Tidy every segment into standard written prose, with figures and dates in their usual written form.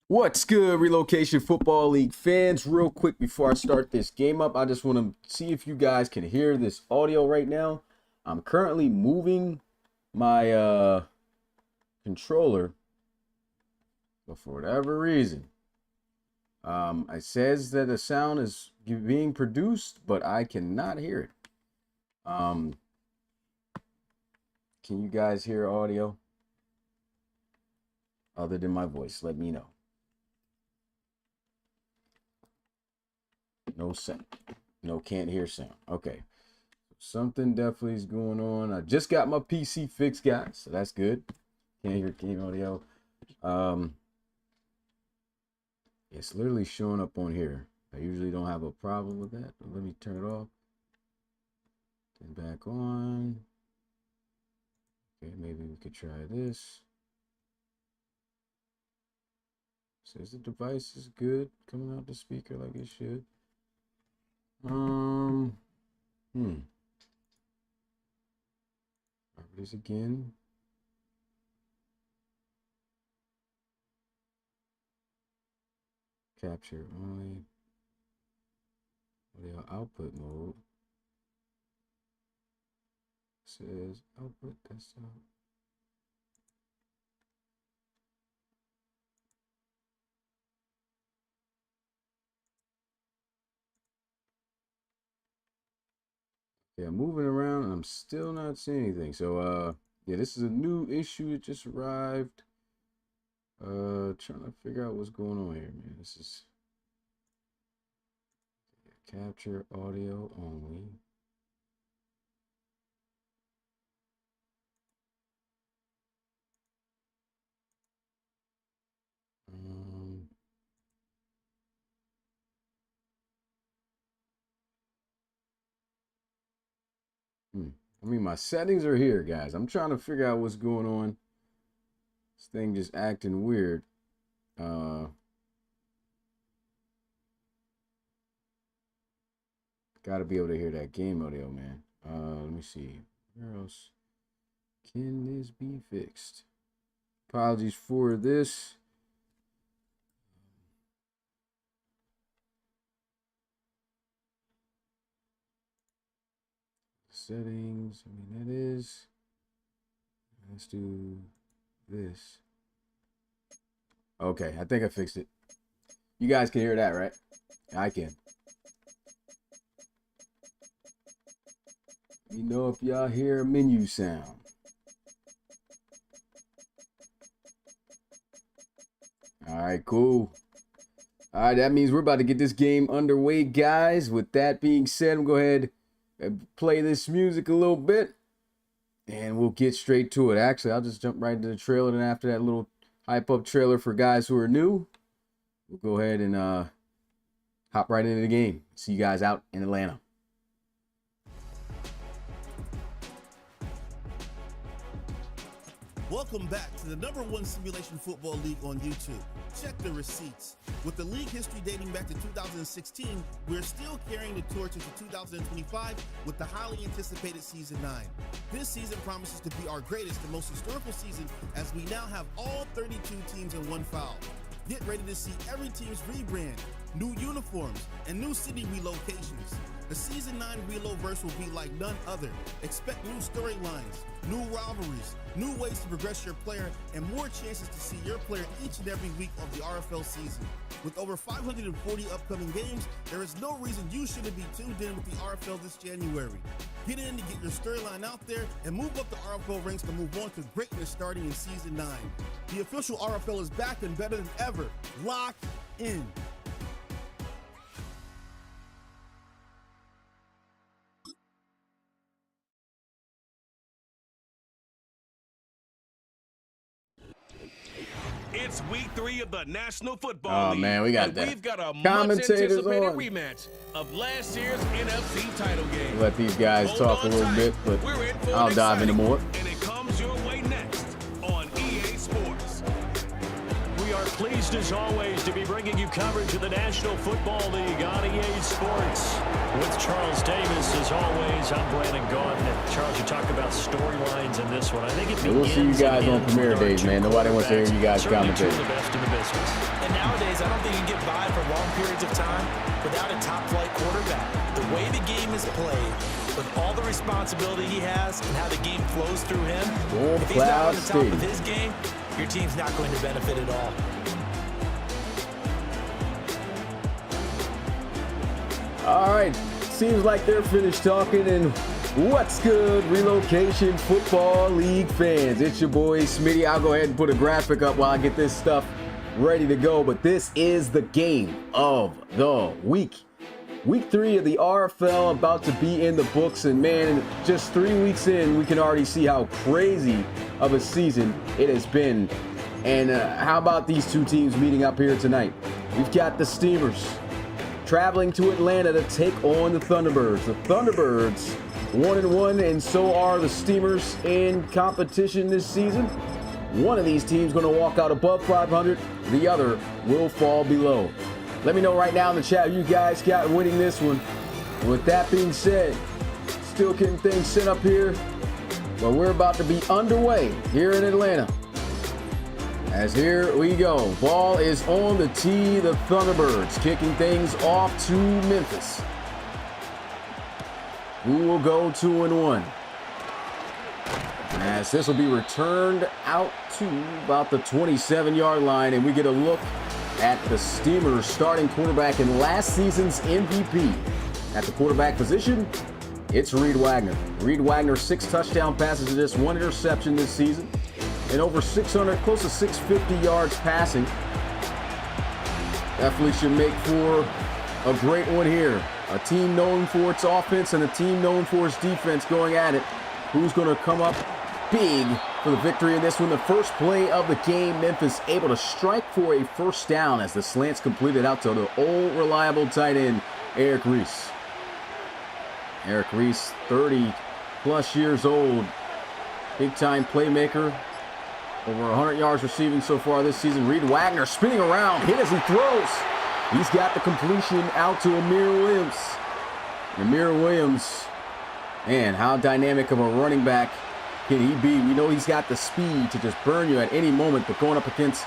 What's good, Relocation Football League fans? Real quick before I start this game up, I just want to see if you guys can hear this audio right now. I'm currently moving my controller, but for whatever reason, it says that the sound is being produced, but I cannot hear it. Can you guys hear audio other than my voice? Let me know. No sound. No, can't hear sound. Okay. Something definitely is going on. I just got my PC fixed, guys, so that's good. Can't hear game audio. It's literally showing up on here. I usually don't have a problem with that, but let me turn it off. Turn back on. Okay, maybe we could try this. Says the device is good, coming out the speaker like it should. Properties again. Capture only. Audio output mode. Says output desktop. Yeah, moving around and I'm still not seeing anything. So yeah, this is a new issue. It just arrived. Trying to figure out what's going on here, man. This is capture audio only. I mean, my settings are here, guys. I'm trying to figure out what's going on. This thing just acting weird. Gotta be able to hear that game audio, man. Let me see. Where else can this be fixed? Apologies for this. Settings. I mean, that is. Let's do this. Okay, I think I fixed it. You guys can hear that, right? I can. Let me know if y'all hear a menu sound. All right, cool. All right, that means we're about to get this game underway, guys. With that being said, I'm going to go ahead and play this music a little bit, and we'll get straight to it. Actually, I'll just jump right into the trailer, and after that little hype-up trailer for guys who are new, we'll go ahead and hop right into the game. See you guys out in Atlanta. Welcome back to the #1 simulation football league on YouTube. Check the receipts. With the league history dating back to 2016, we're still carrying the torch into 2025 with the highly anticipated Season 9. This season promises to be our greatest and most historical season, as we now have all 32 teams in one file. Get ready to see every team's rebrand, new uniforms, and new city relocations. The Season 9 Reloverse will be like none other. Expect new storylines, new rivalries, new ways to progress your player, and more chances to see your player each and every week of the RFL season. With over 540 upcoming games, there is no reason you shouldn't be tuned in with the RFL this January. Get in to get your storyline out there and move up the RFL ranks to move on to greatness starting in Season 9. The official RFL is back and better than ever. Lock in. It's week 3 of the National Football League. Oh man, we got that. We've got a Commentators much-anticipated on. rematch of last year's NFC title game. Let these guys talk a little bit, but I'll dive into more. And it comes your way next on EA Sports. We are pleased as always to be bringing you coverage of the National Football League on EA Sports. With Charles Davis, as always, I'm Brandon Gaudin. And Charles, you talked about storylines in this one. I think it begins. We'll see you guys on premiere days, man. Nobody wants to hear you guys commentate. The best in the business. And now Nowadays, I don't think you get by for long periods of time without a top-flight quarterback. The way the game is played, with all the responsibility he has and how the game flows through him, if he's not on the top of his game, your team's not going to benefit at all. All right, seems like they're finished talking, and what's good, Relocation Football League fans? It's your boy Smitty. I'll go ahead and put a graphic up while I get this stuff ready to go, but this is the game of the week. Week 3 of the RFL about to be in the books, and man, just 3 weeks in, we can already see how crazy of a season it has been. And how about these two teams meeting up here tonight? We've got the Steamers traveling to Atlanta to take on the Thunderbirds. The Thunderbirds 1-1, and so are the Steamers in competition this season. One of these teams going to walk out above 500. The other will fall below. Let me know right now in the chat who you guys got winning this one. With that being said, still getting things set up here. But we're about to be underway here in Atlanta. As here we go. Ball is on the tee. The Thunderbirds kicking things off to Memphis, who will go 2-1. As this will be returned out to about the 27-yard line, and we get a look at the Steamers starting quarterback and last season's MVP. At the quarterback position, it's Reed Wagner. Reed Wagner, 6 touchdown passes to just 1 interception this season, and over 600, close to 650 yards passing. Definitely should make for a great one here. A team known for its offense and a team known for its defense going at it. Who's going to come up big for the victory in this one? The first play of the game, Memphis able to strike for a first down as the slant's completed out to the old reliable tight end, Eric Reese. Eric Reese, 30-plus years old, big-time playmaker. Over 100 yards receiving so far this season. Reed Wagner spinning around, hit as he throws. He's got the completion out to Amir Williams. Amir Williams, man, how dynamic of a running back can he be? We know he's got the speed to just burn you at any moment, but going up against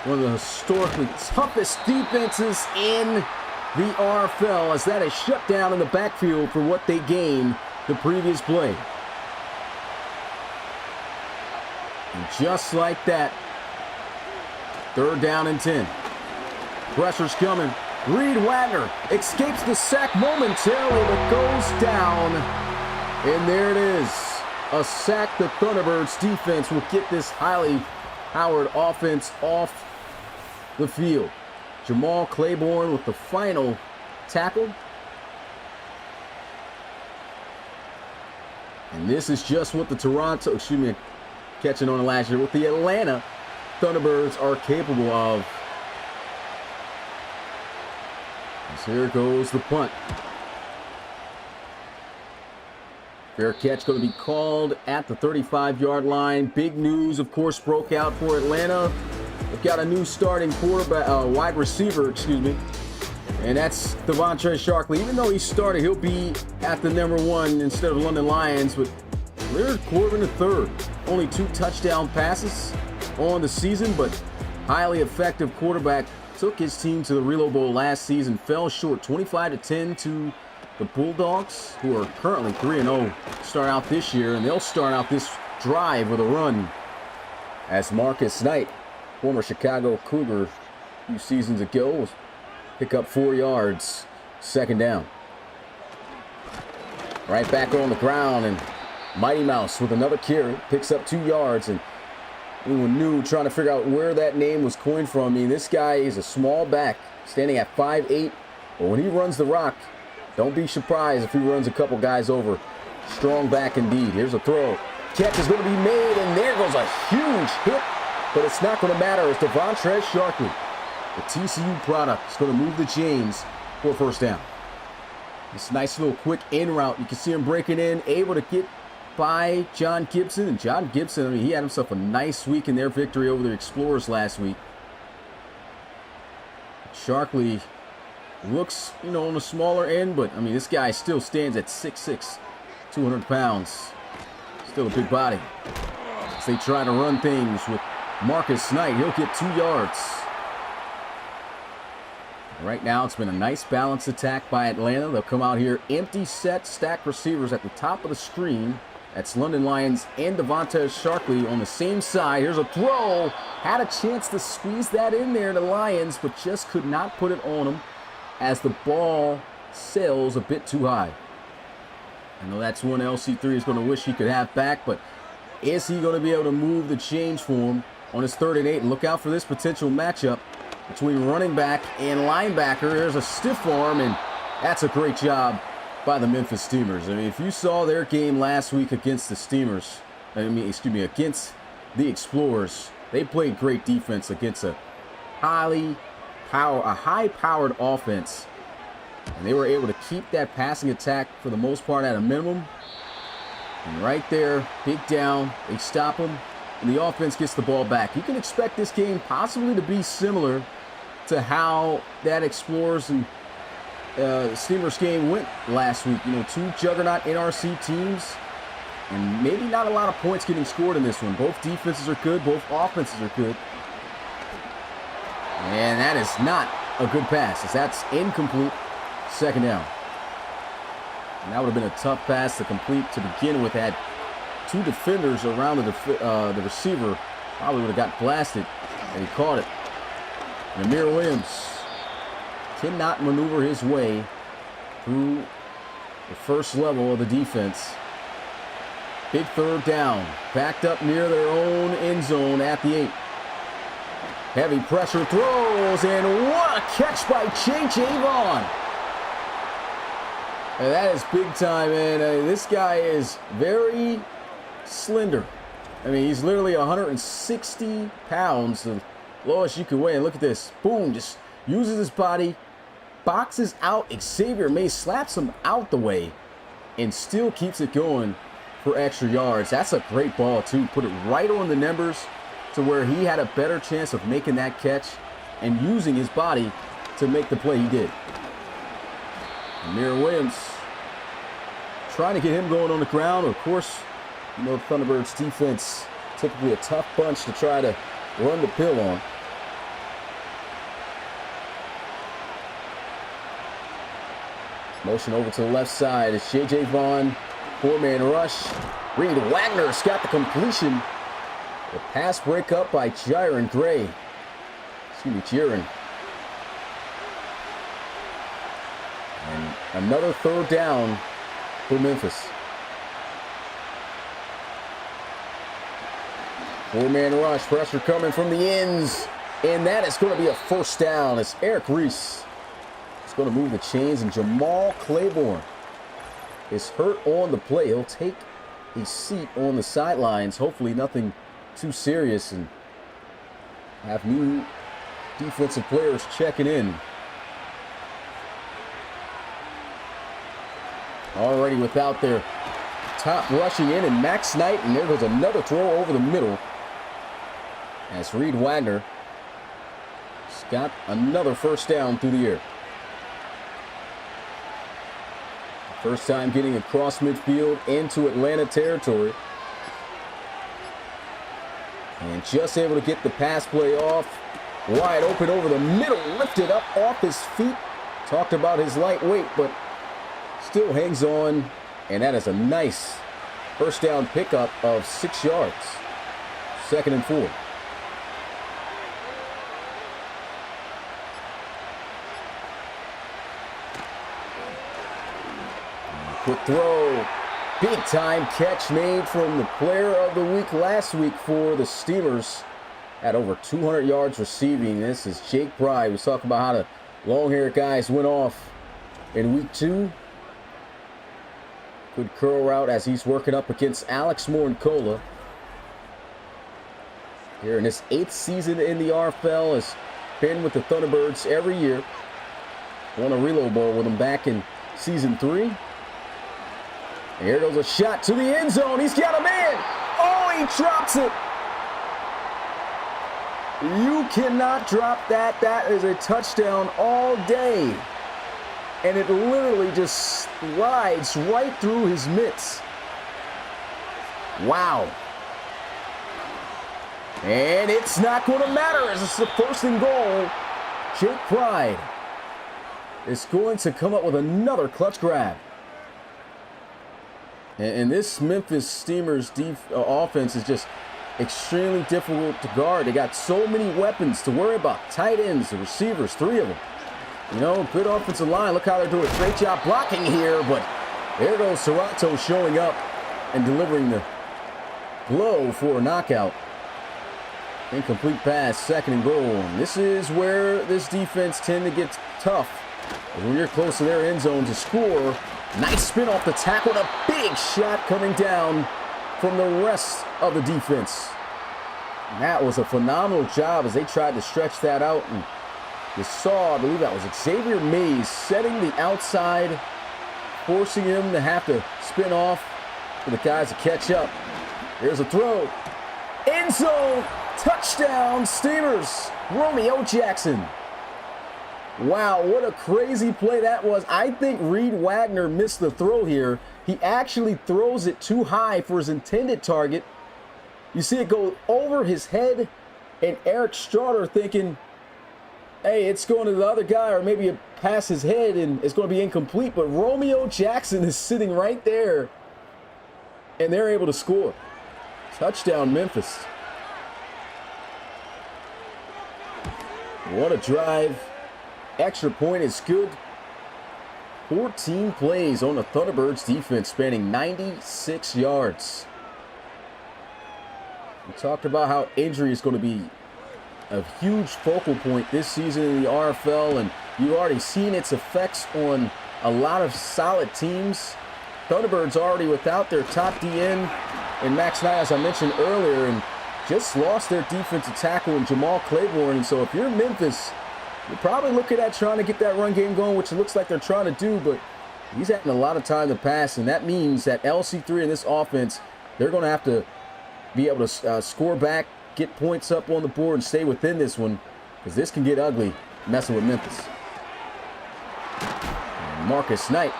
one of the historically toughest defenses in the RFL, as that is shut down in the backfield for what they gained the previous play. And just like that, 3rd down and 10. Pressure's coming. Reed Wagner escapes the sack momentarily, but goes down. And there it is. A sack. The Thunderbirds defense will get this highly powered offense off the field. Jamal Claiborne with the final tackle. And this is just what the catching on the last year, what the Atlanta Thunderbirds are capable of. As here goes the punt. Fair catch going to be called at the 35-yard line. Big news, of course, broke out for Atlanta. They've got a new starting wide receiver, and that's Devontae Sharkley. Even though he started, he'll be at the number 1 instead of London Lions with Leonard Corbin III. Only 2 touchdown passes on the season, but highly effective quarterback. Took his team to the Relo Bowl last season, fell short 25-10 to the Bulldogs, who are currently 3-0, start out this year, and they'll start out this drive with a run. As Marcus Knight, former Chicago Cougar a few seasons ago, will pick up 4 yards, 2nd down. Right back on the ground, and Mighty Mouse with another carry, picks up 2 yards, and anyone new trying to figure out where that name was coined from. I mean, this guy is a small back, standing at 5'8", but when he runs the rock, don't be surprised if he runs a couple guys over. Strong back indeed. Here's a throw. Catch is going to be made, and there goes a huge hit, but it's not going to matter. It's Devontae Sharkley, the TCU product, is going to move the chains for a 1st down. This nice little quick in route. You can see him breaking in, able to get by John Gibson. And John Gibson, I mean, he had himself a nice week in their victory over the Explorers last week. Sharkley looks, on the smaller end, but, I mean, this guy still stands at 6'6", 200 pounds. Still a big body. As they try to run things with Marcus Knight, he'll get 2 yards. Right now, it's been a nice balanced attack by Atlanta. They'll come out here, empty set, stack receivers at the top of the screen. That's London Lions and Devontae Sharkley on the same side. Here's a throw. Had a chance to squeeze that in there, the Lions, but just could not put it on them as the ball sails a bit too high. I know that's one LC3 is going to wish he could have back, but is he going to be able to move the change for him on his 3rd and 8? And look out for this potential matchup between running back and linebacker. There's a stiff arm, and that's a great job by the Memphis Steamers. I mean, if you saw their game last week against the Steamers, against the Explorers, they played great defense against a high-powered offense. And they were able to keep that passing attack for the most part at a minimum. And right there, big down, they stop them, and the offense gets the ball back. You can expect this game possibly to be similar to how that Explorers and Steamers game went last week. You know, 2 juggernaut NRC teams, and maybe not a lot of points getting scored in this one. Both defenses are good, both offenses are good. And that is not a good pass, as that's incomplete. 2nd down. And that would have been a tough pass to complete to begin with. Had 2 defenders around the receiver, probably would have got blasted, and he caught it. And Amir Williams cannot maneuver his way through the first level of the defense. Big 3rd down, backed up near their own end zone at the 8. Heavy pressure throws, and what a catch by J.J. Vaughn. And that is big time, man. This guy is very slender. I mean, he's literally 160 pounds, the lowest you can weigh. And look at this. Boom, just uses his body, boxes out Xavier May, slaps him out the way, and still keeps it going for extra yards. That's a great ball, too. Put it right on the numbers to where he had a better chance of making that catch and using his body to make the play he did. Amir Williams trying to get him going on the ground. Of course, you know, the Thunderbirds defense, typically a tough bunch to try to run the pill on. Motion over to the left side. It's J.J. Vaughn, 4-man rush. Reed Wagner's got the completion. The pass break up by Jiren Gray. Jiren. And another 3rd down for Memphis. 4-man rush, pressure coming from the ends. And that is going to be a 1st down. It's Eric Reese. It's going to move the chains, and Jamal Claiborne is hurt on the play. He'll take a seat on the sidelines. Hopefully nothing too serious, and have new defensive players checking in. Already without their top rushing in, and Max Knight, and there goes another throw over the middle as Reed Wagner has got another 1st down through the air. First time getting across midfield into Atlanta territory. And just able to get the pass play off. Wide open over the middle, lifted up off his feet. Talked about his lightweight, but still hangs on, and that is a nice 1st down pickup of 6 yards. 2nd and 4. Quick throw. Big time catch made from the player of the week last week for the Steelers. At over 200 yards receiving. This is Jake Pride. We talked about how the long-haired guys went off in week 2. Good curl route as he's working up against Alex Morincola. Here in his 8th season in the RFL, has been with the Thunderbirds every year. Won a reload bowl with him back in season 3. And here goes a shot to the end zone. He's got a man. Oh, he drops it. You cannot drop that. That is a touchdown all day. And it literally just slides right through his mitts. Wow. And it's not going to matter as it's the 1st and goal. Jake Pride is going to come up with another clutch grab. And this Memphis Steamers offense is just extremely difficult to guard. They got so many weapons to worry about. Tight ends, the receivers, 3 of them. You know, good offensive line. Look how they're doing a great job blocking here, but there goes Serato showing up and delivering the blow for a knockout. Incomplete pass, 2nd and goal. And this is where this defense tend to get tough. When you're close to their end zone to score, nice spin off the tackle, and a big shot coming down from the rest of the defense. And that was a phenomenal job as they tried to stretch that out. And you saw, I believe that was Xavier Mays setting the outside, forcing him to have to spin off for the guys to catch up. Here's a throw. End zone. Touchdown, Steamers. Romeo Jackson. Wow, what a crazy play that was. I think Reed Wagner missed the throw here. He actually throws it too high for his intended target. You see it go over his head, and Eric Straughter thinking, hey, it's going to the other guy, or maybe it past his head and it's going to be incomplete. But Romeo Jackson is sitting right there, and they're able to score. Touchdown, Memphis. What a drive. Extra point is good. 14 plays on the Thunderbirds defense, spanning 96 yards. We talked about how injury is going to be a huge focal point this season in the RFL, and you've already seen its effects on a lot of solid teams. Thunderbirds already without their top DN and Max Knight, as I mentioned earlier, and just lost their defensive tackle in Jamal Claiborne. And so if you're Memphis, you're probably looking at trying to get that run game going, which it looks like they're trying to do, but he's having a lot of time to pass, and that means that LC3 in this offense, they're going to have to be able to score back, get points up on the board, and stay within this one, because this can get ugly messing with Memphis. And Marcus Knight,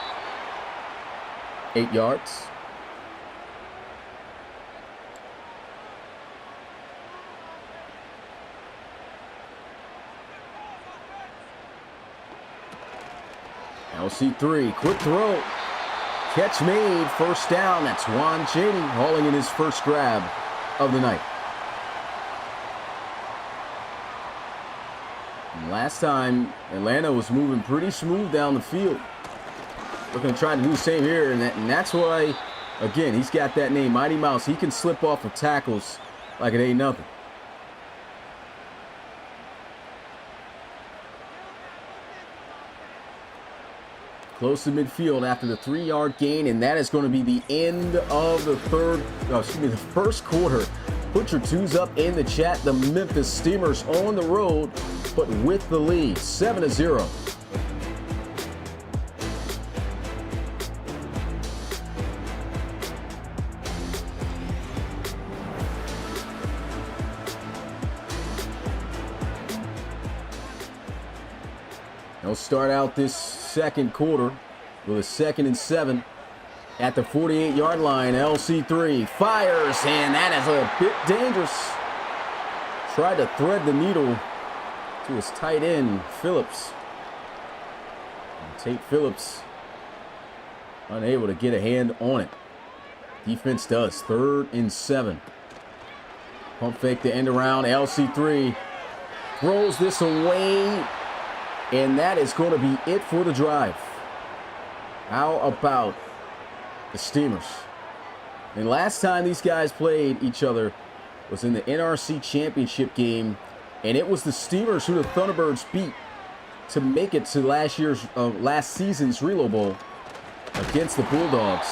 8 yards. LC3, quick throw. Catch made, 1st down. That's Juan Cheney hauling in his first grab of the night. And last time, Atlanta was moving pretty smooth down the field. Looking to try to do the same here, and that's why, again, he's got that name, Mighty Mouse. He can slip off of tackles like it ain't nothing. Close to midfield after the 3-yard gain, and that is going to be the end of the the first quarter. Put your twos up in the chat. The Memphis Steamers on the road, but with the lead, 7-0. They'll start out this second quarter with a 2nd and 7 at the 48-yard line. LC3 fires, and that is a bit dangerous. Tried to thread the needle to his tight end, Phillips. And Tate Phillips unable to get a hand on it. Defense does. 3rd and 7. Pump fake the end around. LC3 throws this away. And that is going to be it for the drive. How about the Steamers? And last time these guys played each other was in the NRC Championship game, and it was the Steamers who the Thunderbirds beat to make it to last season's Relo Bowl against the Bulldogs.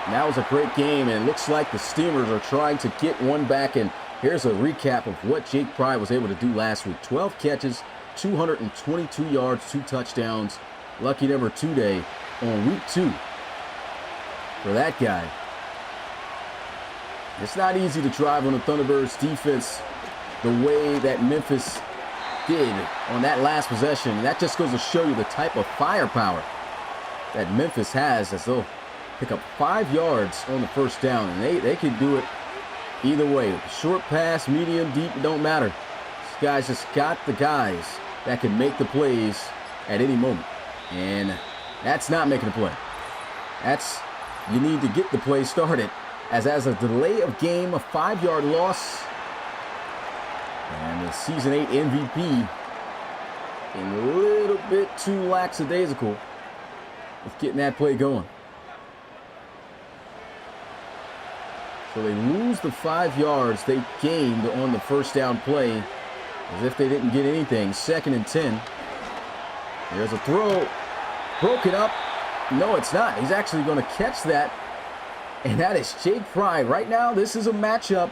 And that was a great game, and it looks like the Steamers are trying to get one back. And here's a recap of what Jake Pride was able to do last week. 12 catches, 222 yards, 2 touchdowns. Lucky number 2 day on week 2 for that guy. It's not easy to drive on the Thunderbirds defense the way that Memphis did on that last possession. And that just goes to show you the type of firepower that Memphis has, as they'll pick up 5 yards on the 1st down. And they can do it either way. Short pass, medium, deep, it don't matter. These guys just got the guys that can make the plays at any moment. And that's not making a play. You need to get the play started. As a delay of game, a 5-yard loss. And the Season 8 MVP in a little bit too lackadaisical with getting that play going. So they lose the 5 yards they gained on the first down play as if they didn't get anything. 2nd and 10. There's a throw. Broken up. No, it's not. He's actually going to catch that. And that is Jake Pride. Right now, this is a matchup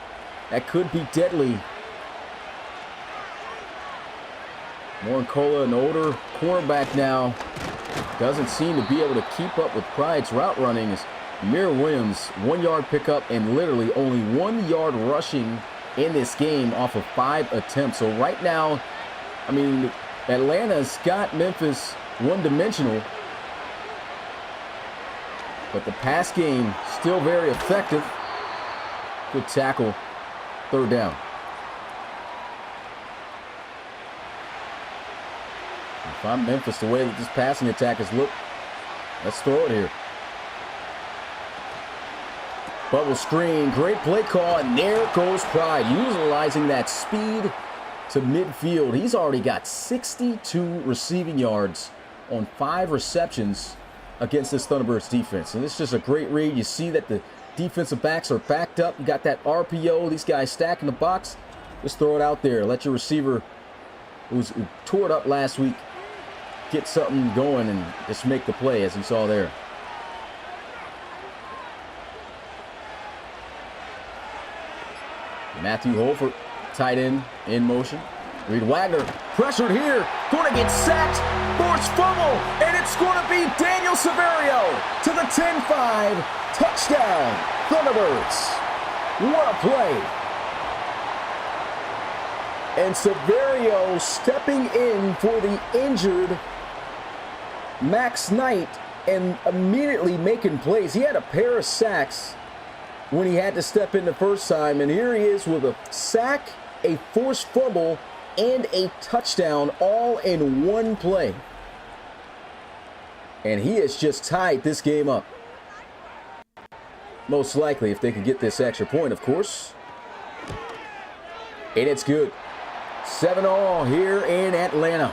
that could be deadly. Morincola, an older cornerback now, doesn't seem to be able to keep up with Pride's route running. As Amir Williams, 1-yard pickup and literally only 1 yard rushing in this game off of 5 attempts. So right now, I mean, Atlanta's got Memphis one-dimensional, but the pass game still very effective. Good tackle, 3rd down. If I'm Memphis, the way that this passing attack has looked, let's throw it here. Bubble screen, great play call, and there goes Pride, utilizing that speed to midfield. He's already got 62 receiving yards on 5 receptions against this Thunderbirds defense. And it's just a great read. You see that the defensive backs are backed up. You got that RPO, these guys stacking the box. Just throw it out there. Let your receiver, who tore it up last week, get something going and just make the play, as you saw there. Matthew Holford, tight end, in motion. Reed Wagner, pressured here, going to get sacked, forced fumble, and it's going to be Daniel Severio to the 10-5, touchdown, Thunderbirds. What a play. And Severio stepping in for the injured Max Knight and immediately making plays. He had a pair of sacks when he had to step in the first time, and here he is with a sack, a forced fumble, and a touchdown all in one play. And he has just tied this game up. Most likely, if they can get this extra point, of course. And it's good. 7-all here in Atlanta.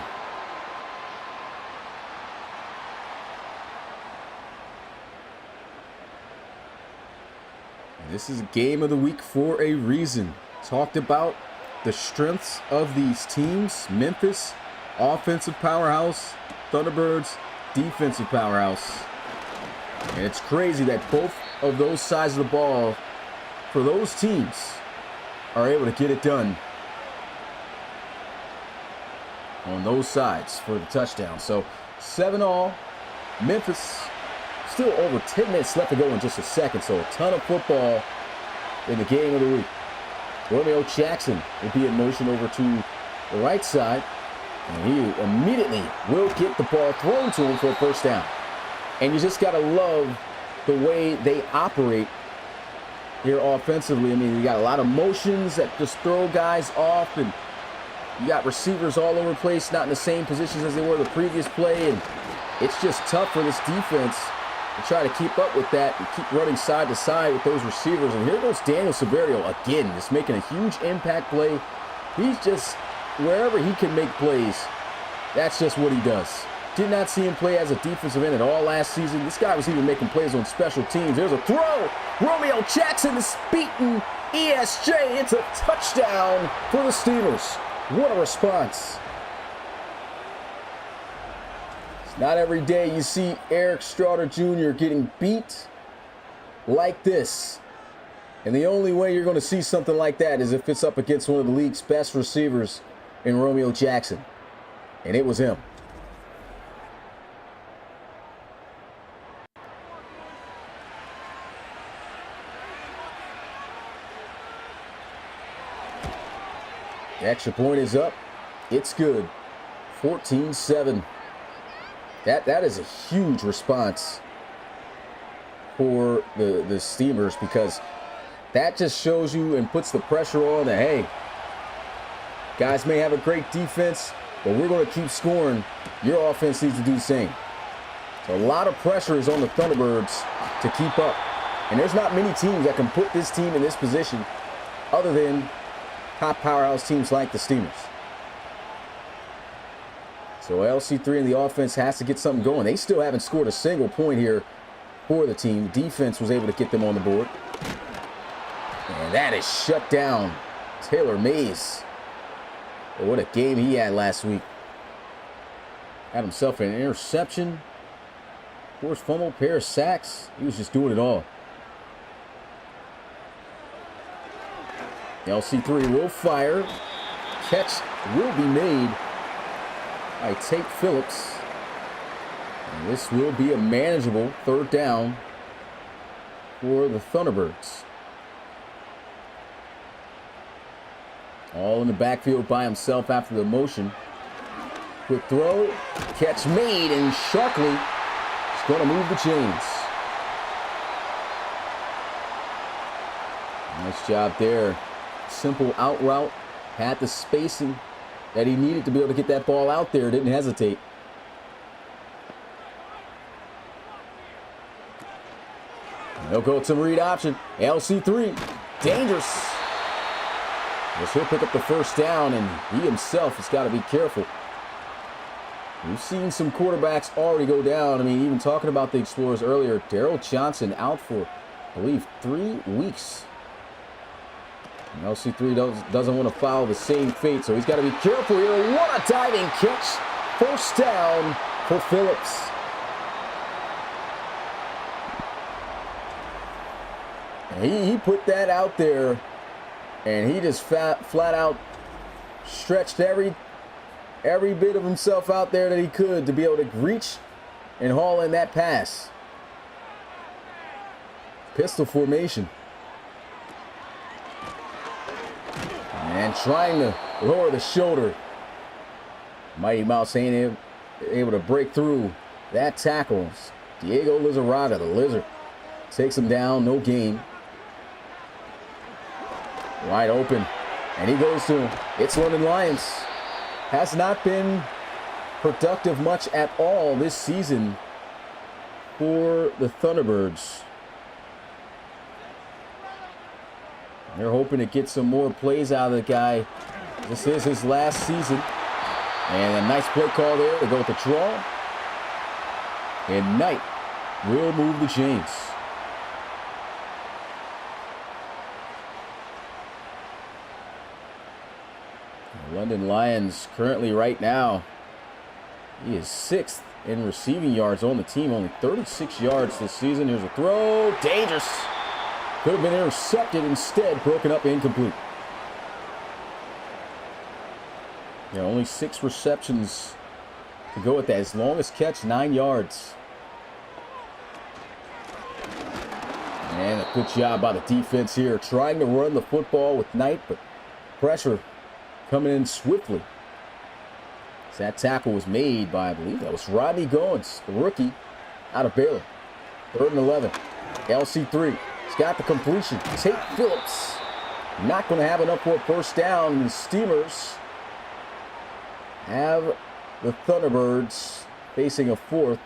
This is game of the week for a reason. Talked about the strengths of these teams. Memphis, offensive powerhouse. Thunderbirds, defensive powerhouse. And it's crazy that both of those sides of the ball, for those teams, are able to get it done on those sides for the touchdown. So 7-all. Memphis, still over 10 minutes left to go in just a second. So a ton of football in the game of the week. Romeo Jackson will be in motion over to the right side. And he immediately will get the ball thrown to him for a first down. And you just got to love the way they operate here offensively. I mean, you got a lot of motions that just throw guys off, and you got receivers all over the place, not in the same positions as they were the previous play. And it's just tough for this defense to try to keep up with that and keep running side to side with those receivers. And here goes Daniel Severio again, just making a huge impact play. He's just, wherever he can make plays, that's just what he does. Did not see him play as a defensive end at all last season. This guy was even making plays on special teams. There's a throw. Romeo Jackson is beaten ESJ. It's a touchdown for the Steelers. What a response. It's not every day you see Eric Straughter Jr. getting beat like this. And the only way you're going to see something like that is if it's up against one of the league's best receivers in Romeo Jackson. And it was him. The extra point is up. It's good. 14-7. That is a huge response for the Steamers, because that just shows you and puts the pressure on that, hey, guys may have a great defense, but we're going to keep scoring. Your offense needs to do the same. So a lot of pressure is on the Thunderbirds to keep up. And there's not many teams that can put this team in this position other than top powerhouse teams like the Steamers. So LC3 in the offense has to get something going. They still haven't scored a single point here for the team. Defense was able to get them on the board. And that is shut down. Taylor Mays. Oh, what a game he had last week. Had himself an interception. Forced fumble, pair of sacks. He was just doing it all. LC3 will fire. Catch will be made by Tate Phillips. And this will be a manageable third down for the Thunderbirds. All in the backfield by himself after the motion. Quick throw. Catch made, and Sharkley is going to move the chains. Nice job there. Simple out route. Had the spacing that he needed to be able to get that ball out there. Didn't hesitate. They'll go to read option. LC3. Dangerous. Yes, he'll pick up the first down, and he himself has got to be careful. We've seen some quarterbacks already go down. I mean, even talking about the Explorers earlier, Darryl Johnson out for, I believe, 3 weeks. And LC3 doesn't want to follow the same fate, so he's got to be careful here. What a diving catch. First down for Phillips. And he put that out there, and he just flat out stretched every bit of himself out there that he could to be able to reach and haul in that pass. Pistol formation. And trying to lower the shoulder. Mighty Mouse ain't able to break through that tackle. Diego Lizarraga, the Lizard, takes him down, no gain. Wide open, and he goes to him. It's London Lions. Has not been productive much at all this season for the Thunderbirds. They're hoping to get some more plays out of the guy. This is his last season. And a nice play call there to go with the draw. And Knight will move the chains. The London Lions currently right now, he is 6th in receiving yards on the team. Only 36 yards this season. Here's a throw. Dangerous. Could have been intercepted, instead broken up, incomplete. Yeah, only 6 receptions to go with that. His longest catch, 9 yards. And a good job by the defense here, trying to run the football with Knight, but pressure coming in swiftly. So that tackle was made by, I believe that was Rodney Goins, the rookie out of Baylor. 3rd and 11. LC3. He's got the completion. Tate Phillips not going to have enough for a first down. The Steamers have the Thunderbirds facing a 4th.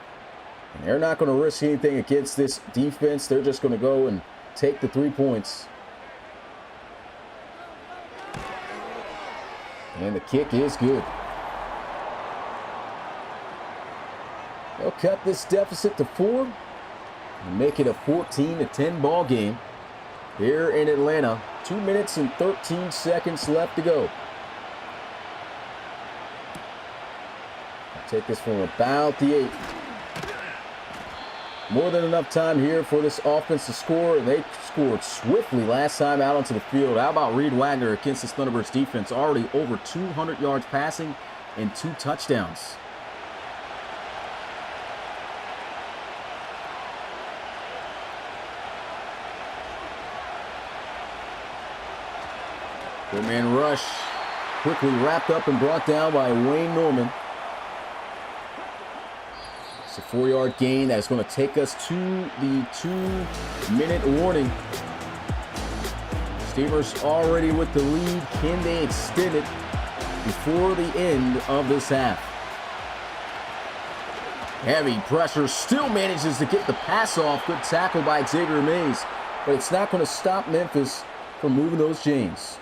And they're not going to risk anything against this defense. They're just going to go and take the 3 points. And the kick is good. They'll cut this deficit to 4 and make it a 14-10 ball game here in Atlanta. 2 minutes and 13 seconds left to go. I'll take this from about the 8. More than enough time here for this offense to score. They scored swiftly last time out onto the field. How about Reed Wagner against this Thunderbirds defense? Already over 200 yards passing and 2 touchdowns. Good man rush. Quickly wrapped up and brought down by Wayne Norman. It's a 4-yard gain that is going to take us to the 2-minute warning. Steamers already with the lead. Can they extend it? before the end of this half. Heavy pressure, still manages to get the pass off. Good tackle by Xavier Mays, but it's not going to stop Memphis from moving those chains.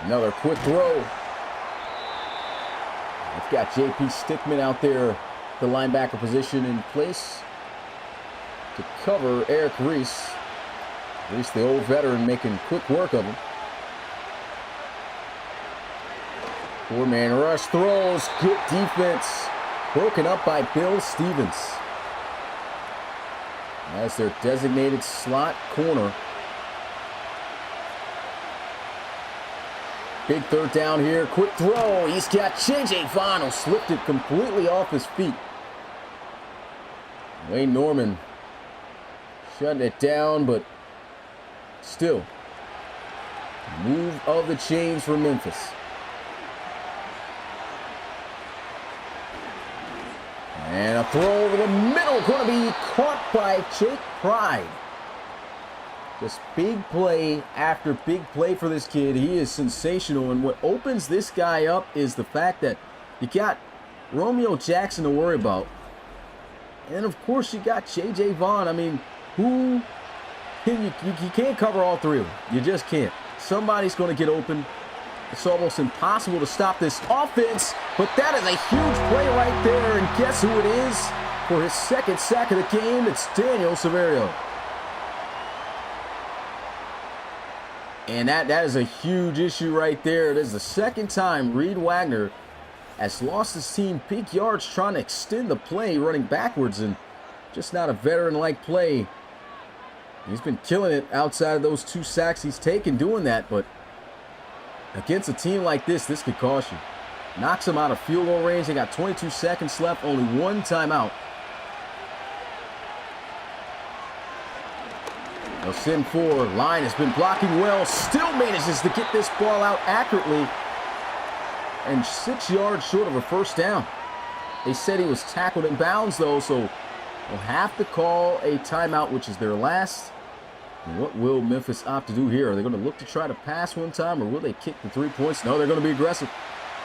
Another quick throw. They've got J.P. Stickman out there, the linebacker position in place to cover Eric Reese. Reese, the old veteran, making quick work of him. Four-man rush throws. Good defense. Broken up by Bill Stevens. As their designated slot corner. Big third down here. Quick throw. He's got J.J. Vaughn, who slipped it completely off his feet. Wayne Norman shutting it down, but still. Move of the chains for Memphis. And a throw over the middle. Going to be caught by Jake Pride. Just big play after big play for this kid. He is sensational. And what opens this guy up is the fact that you got Romeo Jackson to worry about. And of course you got J.J. Vaughn. I mean, who can you can't cover all three of them. You just can't. Somebody's going to get open. It's almost impossible to stop this offense. But that is a huge play right there. And guess who it is? For his second sack of the game, it's Daniel Severio. And that is a huge issue right there. It is the second time Reed Wagner has lost his team peak yards trying to extend the play, running backwards, and just not a veteran-like play. He's been killing it outside of those 2 sacks he's taken doing that, but against a team like this, this could cost you. Knocks him out of field goal range. They got 22 seconds left, only 1 timeout. They'll send 4. Line has been blocking well. Still manages to get this ball out accurately. And 6 yards short of a first down. They said he was tackled in bounds, though, so they'll have to call a timeout, which is their last. And what will Memphis opt to do here? Are they going to look to try to pass one time, or will they kick the 3 points? No, they're going to be aggressive.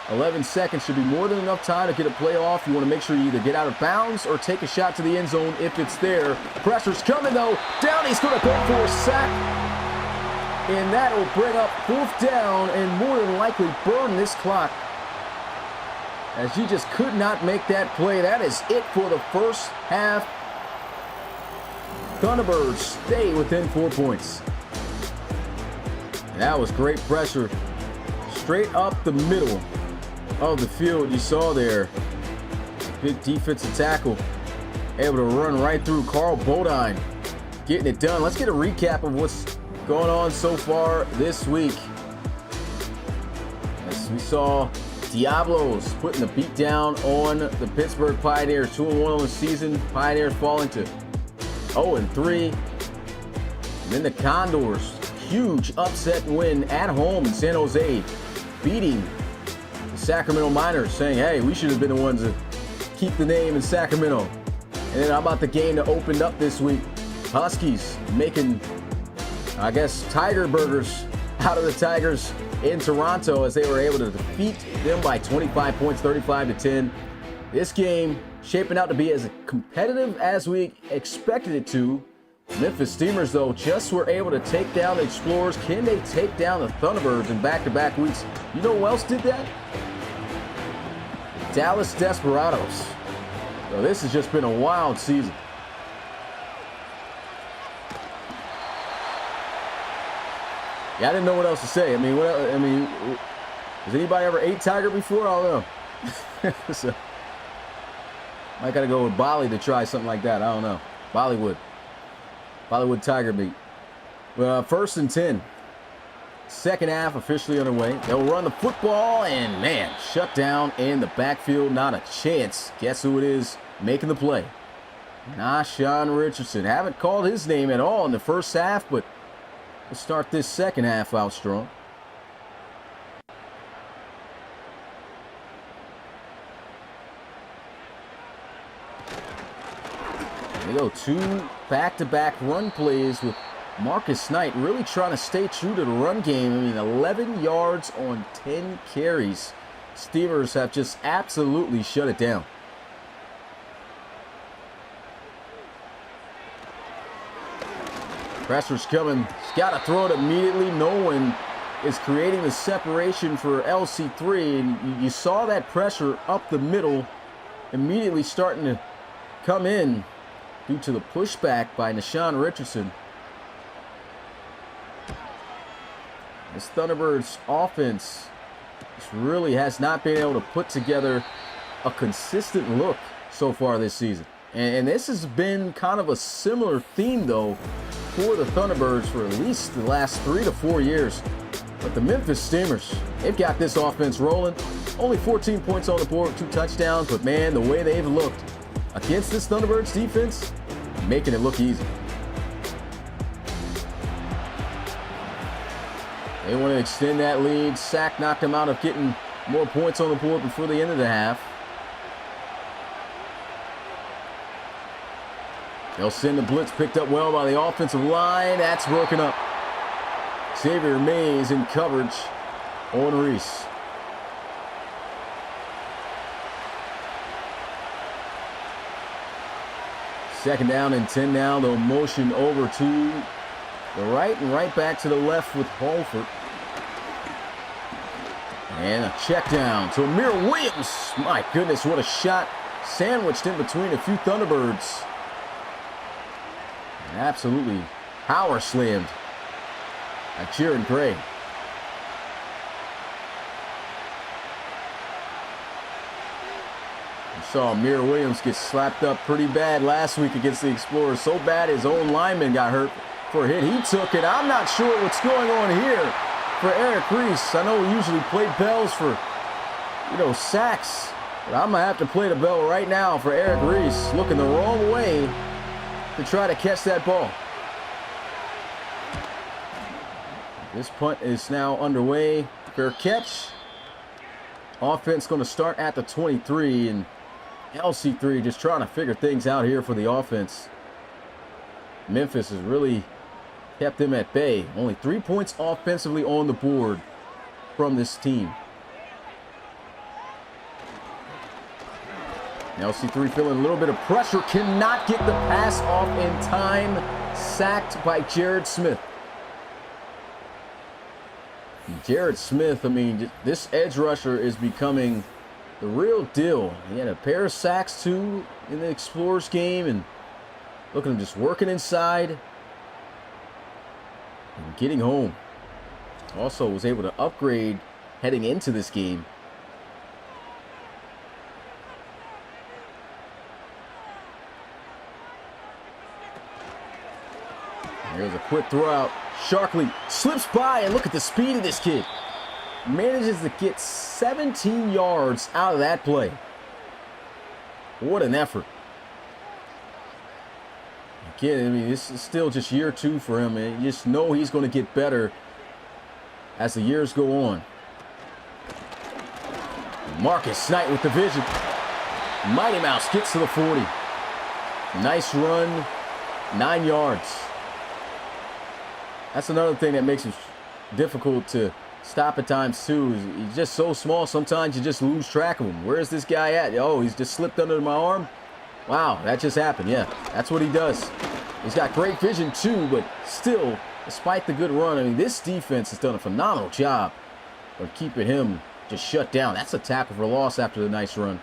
11 seconds should be more than enough time to get a play off. You want to make sure you either get out of bounds or take a shot to the end zone if it's there. Pressure's coming, though. Downey's going to go for a sack. And that will bring up 4th down and more than likely burn this clock, as you just could not make that play. That is it for the first half. Thunderbirds stay within 4 points. And that was great pressure. Straight up the middle of the field, you saw there. Big defensive tackle. Able to run right through Carl Bodine. Getting it done. Let's get a recap of what's going on so far this week. As we saw Diablos putting the beat down on the Pittsburgh Pioneers. 2-1 on the season. Pioneers falling to 0-3. And then the Condors, huge upset win at home in San Jose, beating the Sacramento Miners, saying, hey, we should have been the ones to keep the name in Sacramento. And then how about the game that opened up this week? Huskies making, I guess, Tiger burgers out of the Tigers in Toronto, as they were able to defeat them by 25 points, 35-10. This game shaping out to be as competitive as we expected it to. Memphis Steamers, though, just were able to take down the Explorers. Can they take down the Thunderbirds in back-to-back weeks? You know who else did that? Dallas Desperados. So this has just been a wild season. Yeah, I didn't know what else to say. I mean, has anybody ever ate tiger before? I don't know. So, might gotta go with Bali to try something like that. I don't know. Bollywood tiger meat. Well, 1st and 10. Second half officially underway. They'll run the football, and man, shut down in the backfield. Not a chance. Guess who it is making the play? Nashawn Richardson. Haven't called his name at all in the first half, but we'll start this second half out strong. They go 2 back-to-back run plays with Marcus Knight really trying to stay true to the run game. I mean, 11 yards on 10 carries. Steelers have just absolutely shut it down. Pressure's coming. He's got to throw it immediately. No one is creating the separation for LC3. And you saw that pressure up the middle immediately starting to come in due to the pushback by Nashawn Richardson. This Thunderbirds offense just really has not been able to put together a consistent look so far this season. And this has been kind of a similar theme, though, for the Thunderbirds for at least the last 3 to 4 years. But the Memphis Steamers, they've got this offense rolling. Only 14 points on the board, 2 touchdowns. But, man, the way they've looked against this Thunderbirds defense, making it look easy. They want to extend that lead. Sack knocked them out of getting more points on the board before the end of the half. They'll send the blitz, picked up well by the offensive line. That's broken up. Xavier Mays in coverage on Reese. Second down and 10 now. They'll motion over to the right and right back to the left with Holford. And a check down to Amir Williams. My goodness, what a shot. Sandwiched in between a few Thunderbirds. And absolutely power slammed by Jaron Gray. We saw Amir Williams get slapped up pretty bad last week against the Explorers. So bad his own lineman got hurt for a hit. He took it. I'm not sure what's going on here for Eric Reese. I know we usually play bells for, sacks. But I'm going to have to play the bell right now for Eric Reese. Looking the wrong way to try to catch that ball. This punt is now underway. Fair catch. Offense going to start at the 23. And LC3 just trying to figure things out here for the offense. Memphis has really kept them at bay. Only 3 points offensively on the board from this team. LC3 feeling a little bit of pressure. Cannot get the pass off in time. Sacked by Jared Smith. Jared Smith, I mean, this edge rusher is becoming the real deal. He had a pair of sacks, too, in the Explorers game. And look at him just working inside and getting home. Also was able to upgrade heading into this game. There's a quick throw out. Sharkley slips by, and look at the speed of this kid. Manages to get 17 yards out of that play. What an effort. Again, I mean, this is still just year 2 for him, and you just know he's going to get better as the years go on. Marcus Knight with the vision. Mighty Mouse gets to the 40. Nice run, 9 yards. That's another thing that makes it difficult to stop at times, too. He's just so small, sometimes you just lose track of him. Where is this guy at? Oh, he's just slipped under my arm. Wow, that just happened. Yeah, that's what he does. He's got great vision, too, but still, despite the good run, I mean, this defense has done a phenomenal job of keeping him just shut down. That's a tackle for loss after the nice run.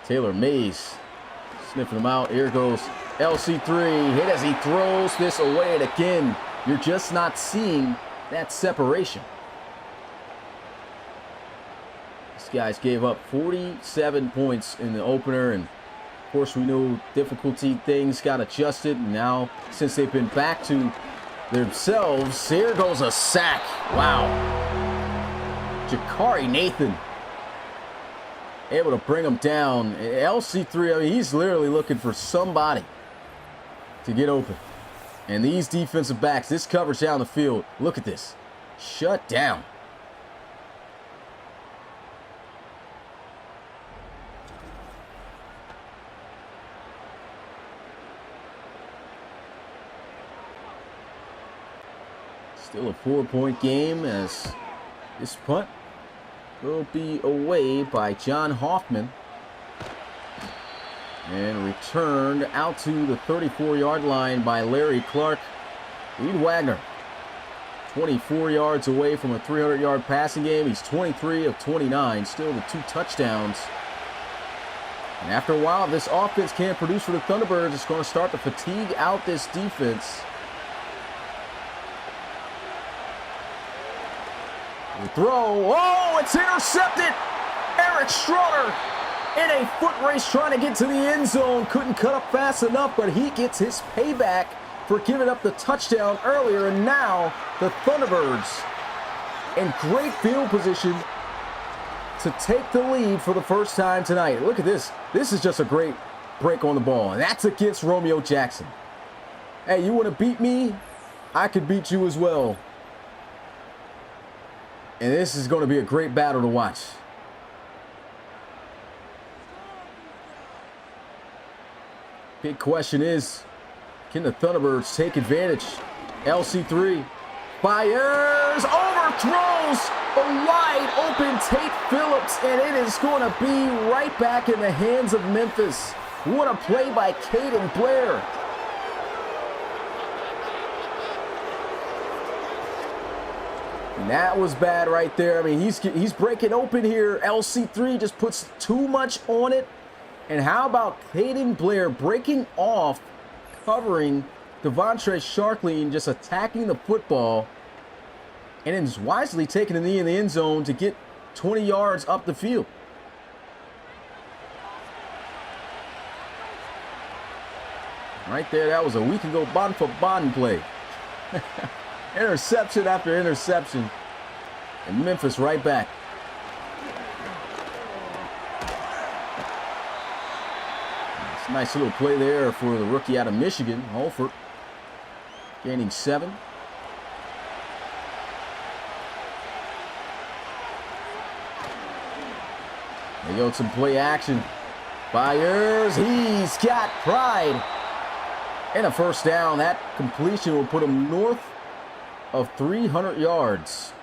Taylor Mays sniffing him out. Here goes LC3. Hit as he throws this away. And again, you're just not seeing that separation. These guys gave up 47 points in the opener. And, of course, we know difficulty things got adjusted. And now, since they've been back to themselves, here goes a sack. Wow. Jakari Nathan able to bring him down. LC3, I mean, he's literally looking for somebody to get open. And these defensive backs, this coverage down the field, look at this. Shut down. Still a 4-point game as this punt will be away by John Hoffman. And returned out to the 34-yard line by Larry Clark. Reed Wagner, 24 yards away from a 300-yard passing game. He's 23 of 29, still the 2 touchdowns. And after a while, this offense can't produce for the Thunderbirds. It's going to start to fatigue out this defense. The throw. Oh, it's intercepted. Eric Schroeder in a foot race trying to get to the end zone. Couldn't cut up fast enough, but he gets his payback for giving up the touchdown earlier. And now the Thunderbirds in great field position to take the lead for the first time tonight. Look at this. This is just a great break on the ball. And that's against Romeo Jackson. Hey, you want to beat me? I could beat you as well. And this is going to be a great battle to watch. Big question is, can the Thunderbirds take advantage? LC3 fires, overthrows a wide open Tate Phillips, and it is going to be right back in the hands of Memphis. What a play by Caden Blair. And that was bad right there. I mean, he's breaking open here. LC3 just puts too much on it. And how about Caden Blair breaking off, covering Devontre Sharkley and just attacking the football, and then just wisely taking a knee in the end zone to get 20 yards up the field. Right there, that was a week ago bottom for bottom play. Interception after interception. And Memphis right back. Nice little play there for the rookie out of Michigan, Holford, gaining 7. They go some play action. Fires, he's got pride. And a first down. That completion will put him north of 300 yards.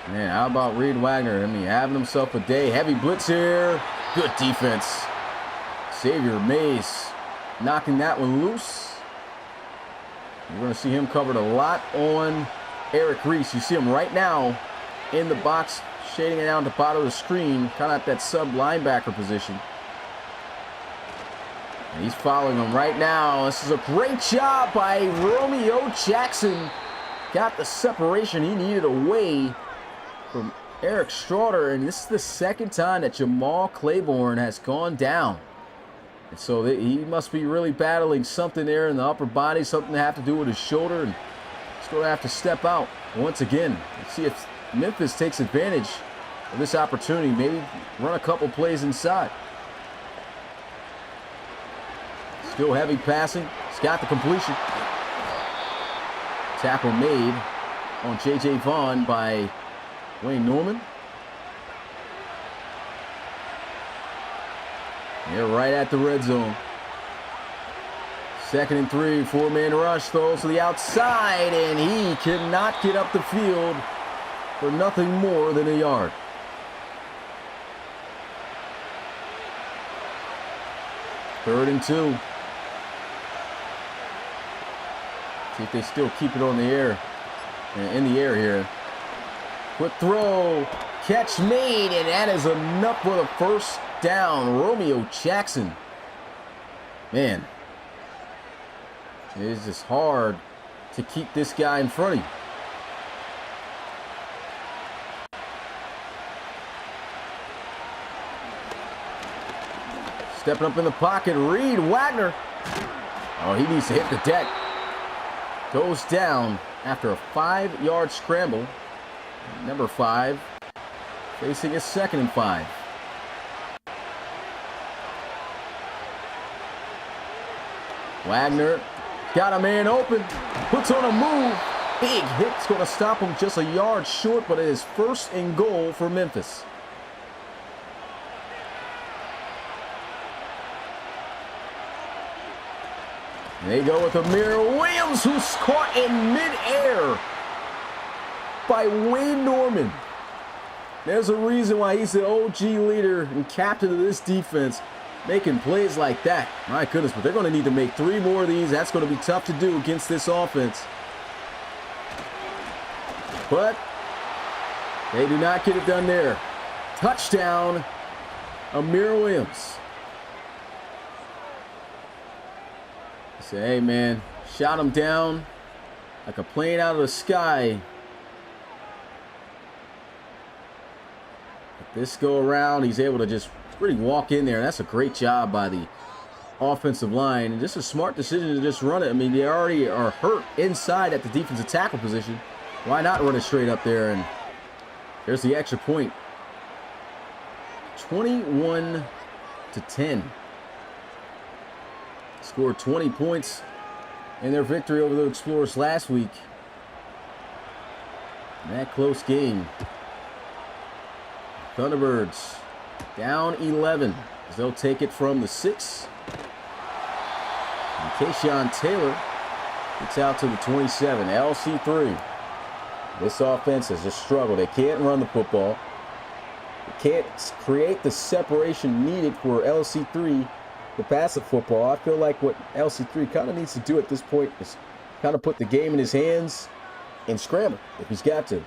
Man, how about Reed Wagner? I mean, having himself a day. Heavy blitz here. Good defense. Xavier Mays knocking that one loose. We're going to see him covered a lot on Eric Reese. You see him right now in the box, shading it down to the bottom of the screen, kind of at that sub linebacker position. And he's following him right now. This is a great job by Romeo Jackson. Got the separation he needed away from Eric Schroeder, and this is the second time that Jamal Claiborne has gone down. And so he must be really battling something there in the upper body, something to have to do with his shoulder, and he's going to have to step out once again. Let's see if Memphis takes advantage of this opportunity, maybe run a couple plays inside. Still heavy passing. He's got the completion. Tackle made on J.J. Vaughn by Wayne Norman. They're right at the red zone. 2nd and 3, 4-man rush, throws to the outside, and he cannot get up the field for nothing more than a yard. Third and 2. See if they still keep it on the air, in the air here. Quick throw, catch made, and that is enough for the first down. Romeo Jackson. Man, it is just hard to keep this guy in front of you. Stepping up in the pocket, Reed Wagner. Oh, he needs to hit the deck. Goes down after a 5-yard scramble. Number 5, facing a 2nd and 5. Wagner got a man open, puts on a move. Big hit's going to stop him just a yard short, but it is 1st and goal for Memphis. And they go with Amir Williams, who's caught in midair by Wayne Norman. There's a reason why he's the OG leader and captain of this defense, making plays like that. My goodness, but they're going to need to make 3 more of these. That's going to be tough to do against this offense. But they do not get it done there. Touchdown, Amir Williams. Say, hey man, shot him down like a plane out of the sky. But this go around, he's able to just really walk in there. That's a great job by the offensive line. And just a smart decision to just run it. I mean, they already are hurt inside at the defensive tackle position. Why not run it straight up there? And there's the extra point. 21-10. Scored 20 points in their victory over the Explorers last week. In that close game. Thunderbirds down 11 as they'll take it from the 6. And Keyshawn Taylor gets out to the 27. LC3. This offense has just struggled. They can't run the football. They can't create the separation needed for LC3 to pass the football. I feel like what LC3 kind of needs to do at this point is kind of put the game in his hands and scramble if he's got to.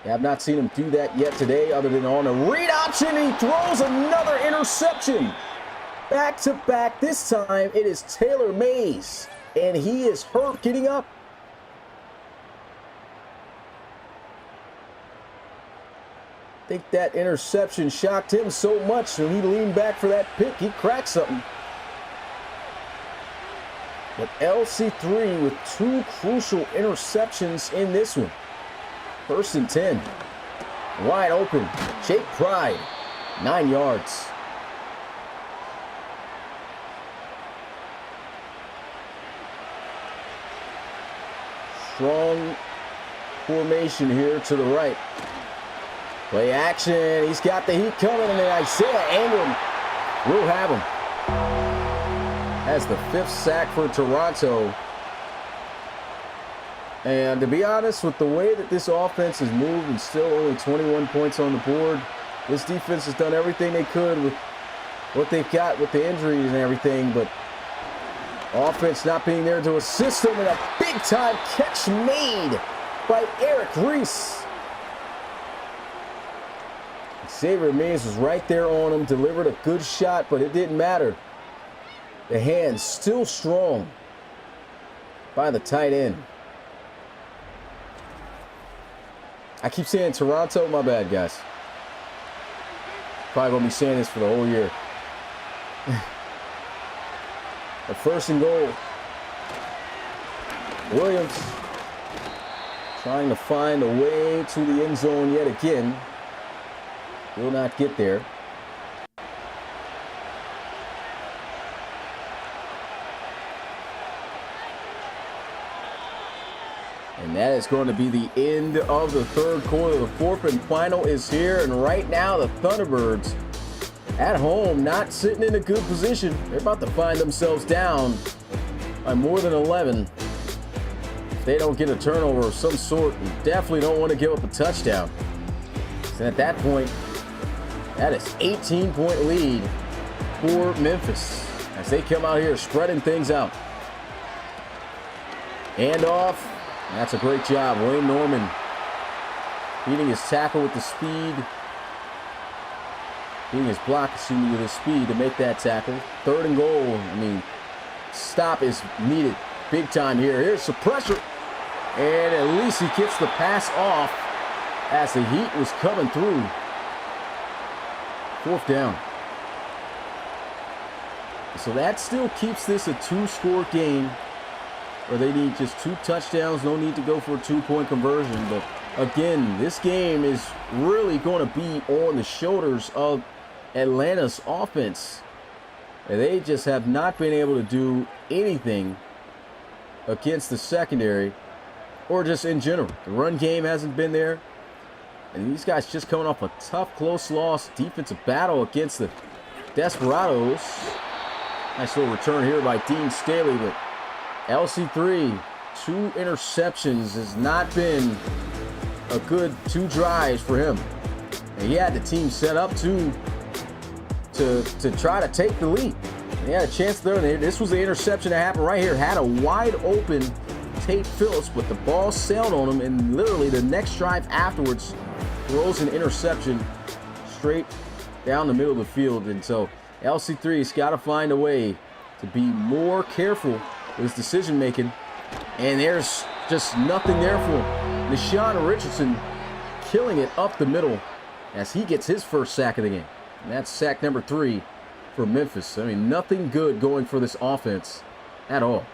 I have not seen him do that yet today other than on a read option. He throws another interception. Back to back. This time it is Taylor Mays, and he is hurt getting up. I think that interception shocked him so much when he leaned back for that pick. He cracked something. But LC3 with 2 crucial interceptions in this one. 1st and 10. Wide open. Jake Pride. 9 yards. Strong formation here to the right. Play action. He's got the heat coming, and then Isaiah Ingram will have him. That's the 5th sack for Toronto. And to be honest, with the way that this offense has moved and still only 21 points on the board, this defense has done everything they could with what they've got with the injuries and everything, but offense not being there to assist them, and a big-time catch made by Eric Reese. Xavier Mays was right there on him, delivered a good shot, but it didn't matter. The hands still strong by the tight end. I keep saying Toronto, my bad, guys. Probably gonna be saying this for the whole year. But 1st and goal. Williams trying to find a way to the end zone yet again. Will not get there. And that is going to be the end of the 3rd quarter. The 4th and final is here. And right now, the Thunderbirds at home, not sitting in a good position. They're about to find themselves down by more than 11. If they don't get a turnover of some sort, and definitely don't want to give up a touchdown. And at that point, that is 18-point lead for Memphis as they come out here spreading things out. And off. That's a great job. Wayne Norman beating his tackle with the speed. Beating his block, assuming with his speed to make that tackle. 3rd and goal. I mean, stop is needed big time here. Here's some pressure. And at least he gets the pass off as the heat was coming through. 4th down. So that still keeps this a 2-score game, where they need just 2 touchdowns. No need to go for a 2-point conversion. But again, this game is really going to be on the shoulders of Atlanta's offense. And they just have not been able to do anything against the secondary, or just in general. The run game hasn't been there. And these guys just coming off a tough, close loss, defensive battle against the Desperados. Nice little return here by Dean Staley, but LC3, 2 interceptions has not been a good 2 drives for him. And he had the team set up to try to take the lead. And he had a chance there. This was the interception that happened right here. Had a wide open Tate Phillips, but the ball sailed on him, and literally the next drive afterwards throws an interception straight down the middle of the field. And so LC3's got to find a way to be more careful with his decision making. And there's just nothing there for him. Nishan Richardson killing it up the middle as he gets his first sack of the game. And that's sack number 3 for Memphis. I mean, nothing good going for this offense at all.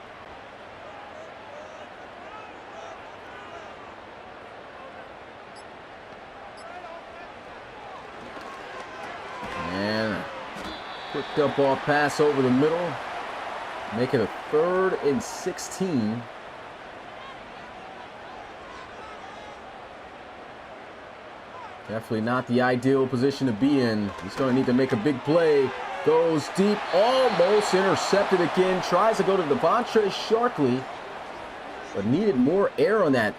And a quick dump off pass over the middle. Make it a 3rd and 16. Definitely not the ideal position to be in. He's going to need to make a big play. Goes deep, almost intercepted again. Tries to go to Devontre Sharkley, but needed more air on that.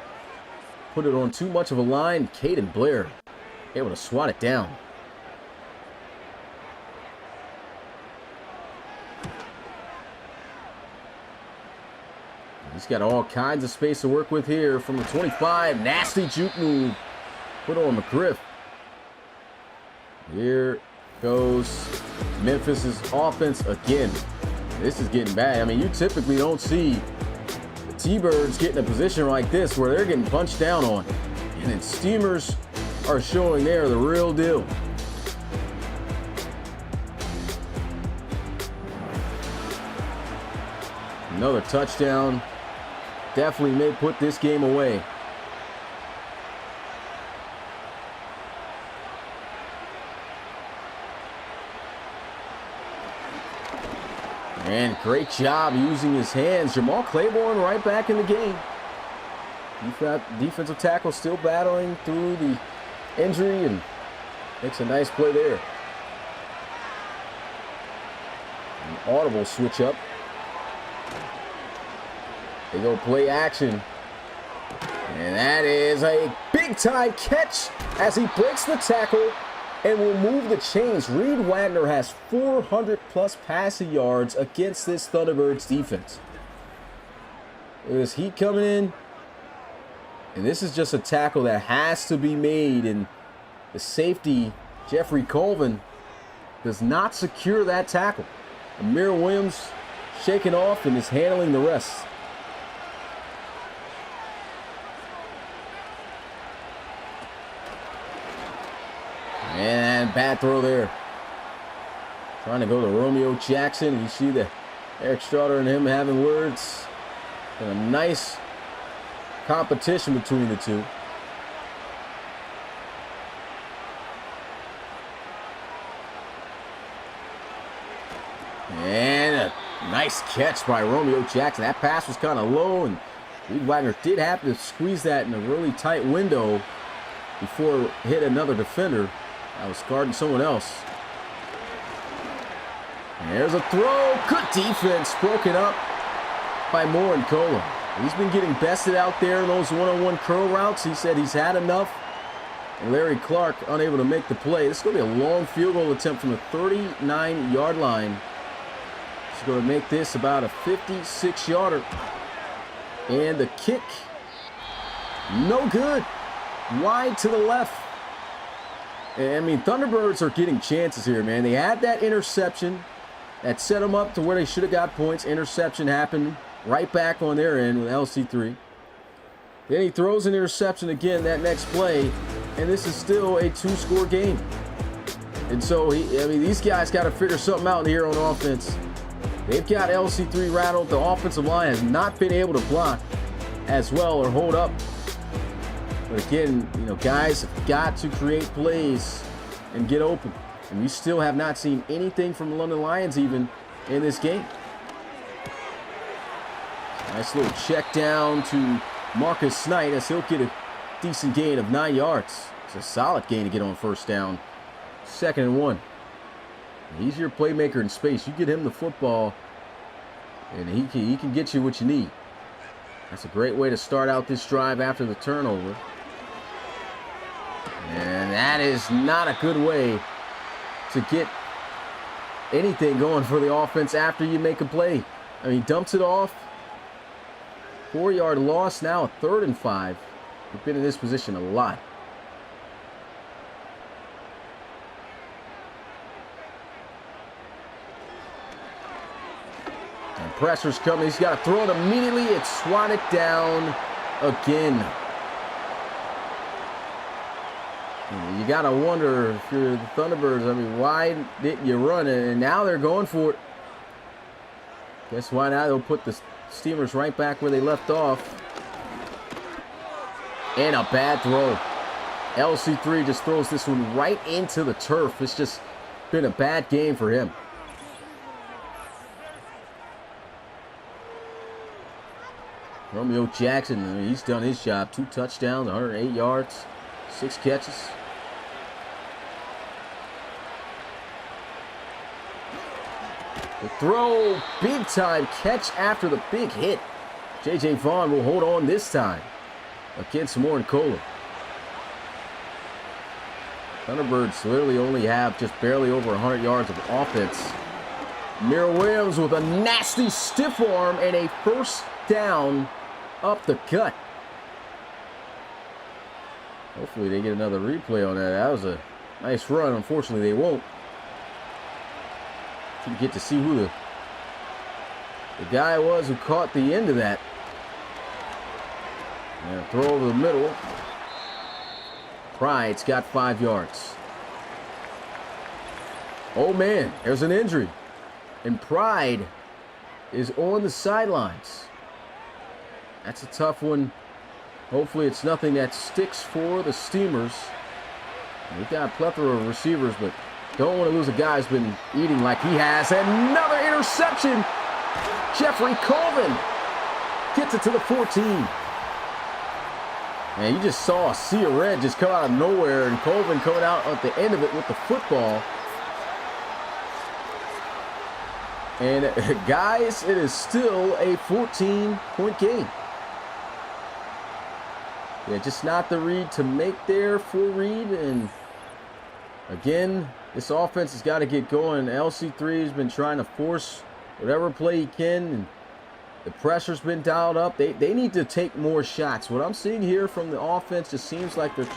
Put it on too much of a line. Caden Blair able to swat it down. He's got all kinds of space to work with here from the 25. Nasty juke move. Put on McGriff. Here goes Memphis' offense again. This is getting bad. I mean, you typically don't see the T-Birds get in a position like this where they're getting punched down on. And then Steamers are showing they're the real deal. Another touchdown. Definitely may put this game away. And great job using his hands. Jamal Claiborne right back in the game. Defensive tackle still battling through the injury and makes a nice play there. An audible switch up. They go play action. And that is a big time catch as he breaks the tackle and will move the chains. Reed Wagner has 400 plus passing yards against this Thunderbirds defense. There's heat coming in. And this is just a tackle that has to be made. And the safety, Jeffrey Colvin, does not secure that tackle. Amir Williams shaking off and is handling the rest. And bad throw there. Trying to go to Romeo Jackson. You see the Eric Strotter and him having words. And a nice competition between the two. And a nice catch by Romeo Jackson. That pass was kind of low, and Reed Wagner did have to squeeze that in a really tight window before it hit another defender. I was guarding someone else. And there's a throw. Good defense. Broken up by Moore and Cola. He's been getting bested out there in those one-on-one curl routes. He said he's had enough. And Larry Clark unable to make the play. This is going to be a long field goal attempt from the 39-yard line. He's going to make this about a 56-yarder. And the kick, no good. Wide to the left. I mean, Thunderbirds are getting chances here, man. They had that interception that set them up to where they should have got points. Interception happened right back on their end with LC3. Then he throws an interception again that next play, and this is still a 2-score game. And so, these guys got to figure something out here on offense. They've got LC3 rattled. The offensive line has not been able to block as well or hold up. But again, guys have got to create plays and get open. And we still have not seen anything from the London Lions even in this game. Nice little check down to Marcus Knight as he'll get a decent gain of 9 yards. It's a solid gain to get on first down. 2nd and 1. He's your playmaker in space. You get him the football, And he can get you what you need. That's a great way to start out this drive after the turnover. And that is not a good way to get anything going for the offense after you make a play. I mean, dumps it off. 4-yard loss, now a 3rd and 5. We've been in this position a lot. And pressure's coming. He's got to throw it immediately. It's swatted down again. You got to wonder if you're the Thunderbirds, I mean, why didn't you run it? And now they're going for it. Guess why now they'll put the Steamers right back where they left off. And a bad throw. LC3 just throws this one right into the turf. It's just been a bad game for him. Romeo Jackson, I mean, he's done his job. 2 touchdowns, 108 yards, 6 catches. The throw, big time catch after the big hit. J.J. Vaughn will hold on this time against Morin-Kohler. Thunderbirds literally only have just barely over 100 yards of offense. Mira Williams with a nasty stiff arm and a first down up the gut. Hopefully they get another replay on that. That was a nice run. Unfortunately, they won't. You get to see who the guy was who caught the end of that. And throw over the middle. Pride's got 5 yards. Oh man, there's an injury. And Pride is on the sidelines. That's a tough one. Hopefully it's nothing that sticks for the Steamers. We've got a plethora of receivers, but don't want to lose a guy who's been eating like he has. Another interception. Jeffrey Colvin gets it to the 14. And you just saw a sea of red just come out of nowhere, and Colvin coming out at the end of it with the football. And guys, it is still a 14-point game. Yeah, just not the read to make there for Reed. And again, this offense has got to get going. LC3 has been trying to force whatever play he can, and the pressure's been dialed up. They need to take more shots. What I'm seeing here from the offense just seems like they're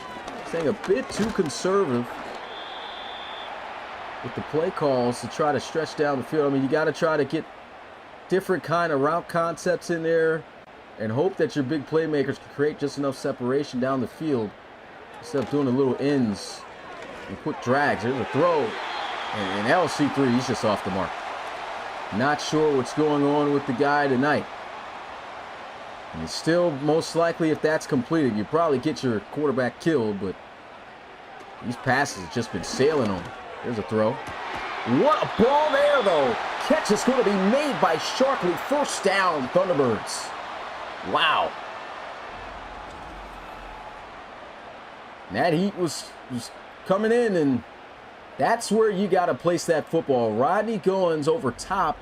staying a bit too conservative with the play calls to try to stretch down the field. I mean, you got to try to get different kind of route concepts in there and hope that your big playmakers can create just enough separation down the field instead of doing the little ends and quick drags. There's a throw, and LC3, he's just off the mark. Not sure what's going on with the guy tonight. And still, most likely, if that's completed, you probably get your quarterback killed, but these passes have just been sailing on him. There's a throw. What a ball there, though. Catch is going to be made by Sharkley. First down, Thunderbirds. Wow. And that heat was coming in, and that's where you got to place that football. Rodney Goins over top.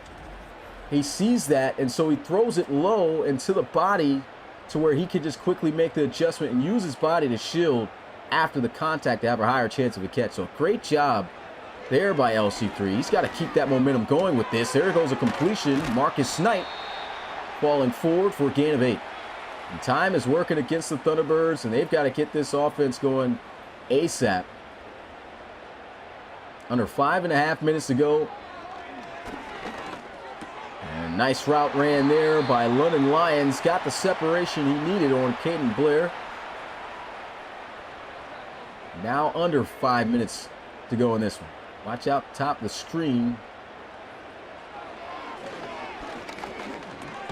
He sees that, and so he throws it low and to the body to where he can just quickly make the adjustment and use his body to shield after the contact to have a higher chance of a catch. So great job there by LC3. He's got to keep that momentum going with this. There goes a completion. Marcus Knight falling forward for a gain of 8. And time is working against the Thunderbirds, and they've got to get this offense going ASAP. Under 5.5 minutes to go. And nice route ran there by London Lyons. Got the separation he needed on Caden Blair. Now under 5 minutes to go in this one. Watch out top of the screen.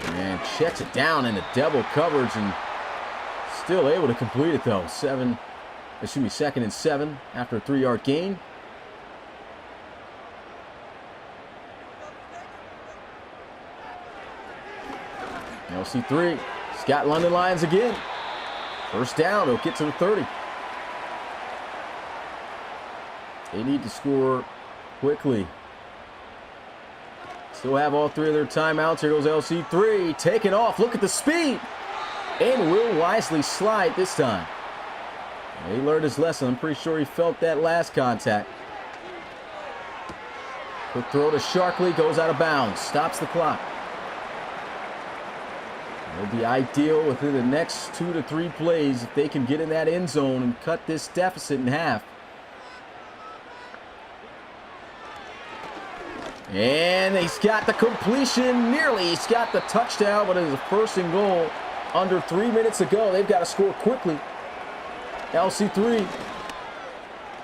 And checks it down into double coverage and still able to complete it though. 2nd and 7 after a 3-yard gain. LC3, he's got London Lyons again. First down, he'll get to the 30. They need to score quickly Still have all three of their timeouts. Here goes LC3, taking off. Look at the speed. And will wisely slide this time. He learned his lesson. I'm pretty sure he felt that last contact. Quick throw to Sharkley, goes out of bounds, stops the clock. It'll be ideal within the next 2 to 3 plays if they can get in that end zone and cut this deficit in half. And he's got the completion, nearly. He's got the touchdown, but it is a 1st and goal. Under 3 minutes to go. They've got to score quickly. LC3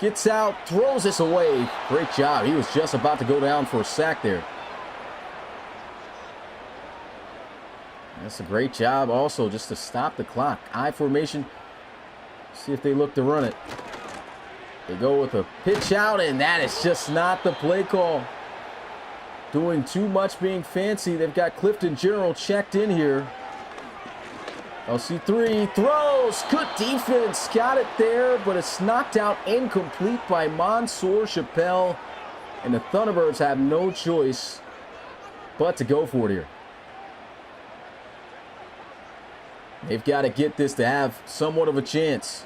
gets out, throws this away. Great job. He was just about to go down for a sack there. That's a great job also just to stop the clock. I formation. See if they look to run it. They go with a pitch out, and that is just not the play call. Doing too much, being fancy. They've got Clifton General checked in here. LC3 throws. Good defense. Got it there, but it's knocked out incomplete by Mansour Chappelle. And the Thunderbirds have no choice but to go for it here. They've got to get this to have somewhat of a chance.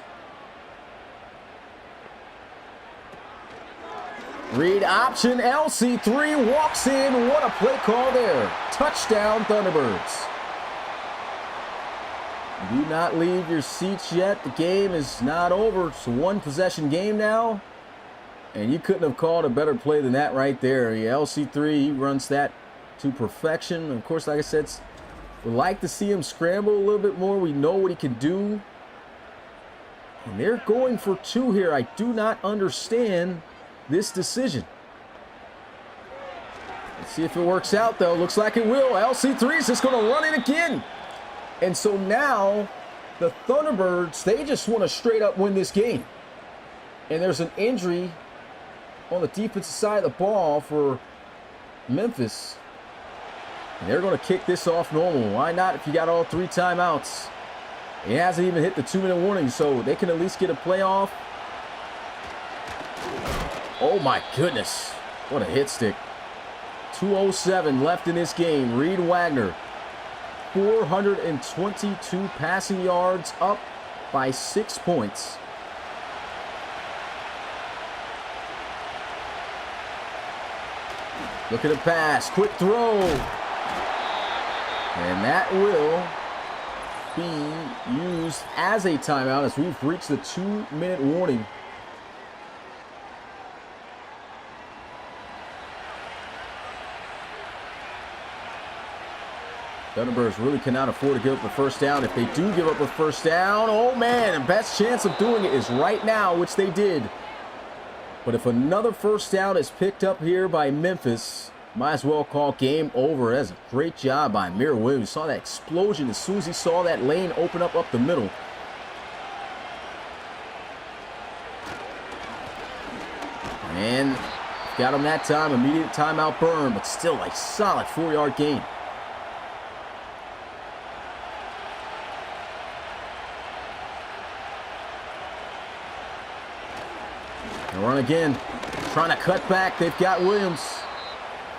Read option. LC3 walks in. What a play call there. Touchdown, Thunderbirds. Do not leave your seats yet. The game is not over. It's a 1-possession game now. And you couldn't have called a better play than that right there. LC3, he runs that to perfection. Of course, like I said, we'd like to see him scramble a little bit more. We know what he can do. And they're going for 2 here. I do not understand this decision. Let's see if it works out, though. Looks like it will. LC3 is just going to run it again. And so now the Thunderbirds, they just want to straight up win this game. And there's an injury on the defensive side of the ball for Memphis. And they're going to kick this off normal. Why not if you got all 3 timeouts? It hasn't even hit the 2-minute warning, so they can at least get a play off. Oh my goodness. What a hit stick. 2:07 left in this game. Reed Wagner. 422 passing yards, up by 6 points. Look at the pass, quick throw. And that will be used as a timeout as we've reached the 2-minute warning. Thunderbirds really cannot afford to give up a first down. If they do give up a first down, oh man, the best chance of doing it is right now, which they did. But if another first down is picked up here by Memphis, might as well call game over. That's a great job by Amir Williams. Saw that explosion as soon as he saw that lane open up the middle. And got him that time, immediate timeout burn, but still a solid 4-yard gain. Run again, trying to cut back. They've got Williams.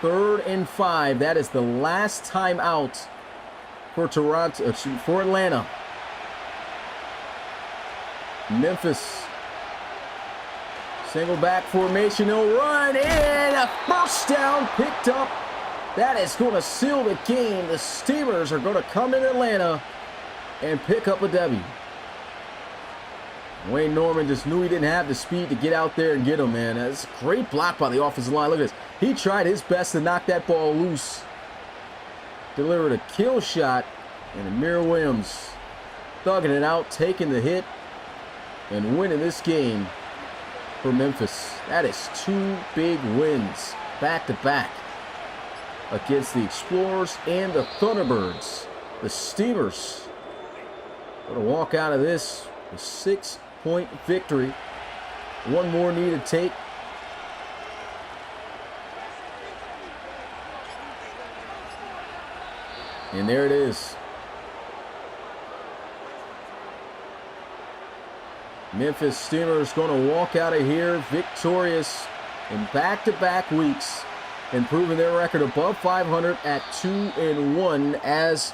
3rd and 5. That is the last timeout for Atlanta. Memphis. Single back formation. He'll run in. A first down picked up. That is going to seal the game. The Steelers are going to come in Atlanta and pick up a W. Wayne Norman just knew he didn't have the speed to get out there and get him, man. That's a great block by the offensive line. Look at this. He tried his best to knock that ball loose. Delivered a kill shot, and Amir Williams thugging it out, taking the hit, and winning this game for Memphis. That is 2 big wins back-to-back against the Explorers and the Thunderbirds. The Steelers going to walk out of this with 6-point victory. 1 more need to take. And there it is. Memphis Steelers going to walk out of here victorious in back-to-back weeks improving their record above 500 at 2-1 as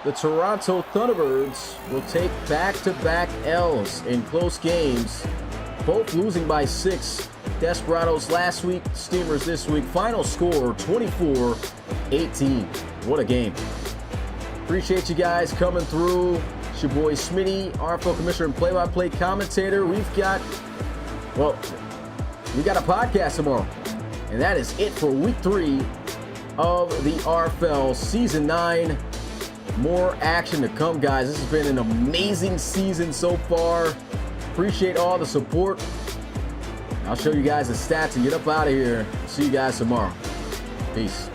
the Toronto Thunderbirds will take back-to-back L's in close games, both losing by 6. Desperados last week, Steamers this week. Final score 24-18. What a game. Appreciate you guys coming through. It's your boy Smitty, RFL Commissioner and play-by-play commentator. We got a podcast tomorrow. And that is it for week 3 of the RFL Season 9. More action to come, guys. This has been an amazing season so far. Appreciate all the support. I'll show you guys the stats and get up out of here. See you guys tomorrow. Peace.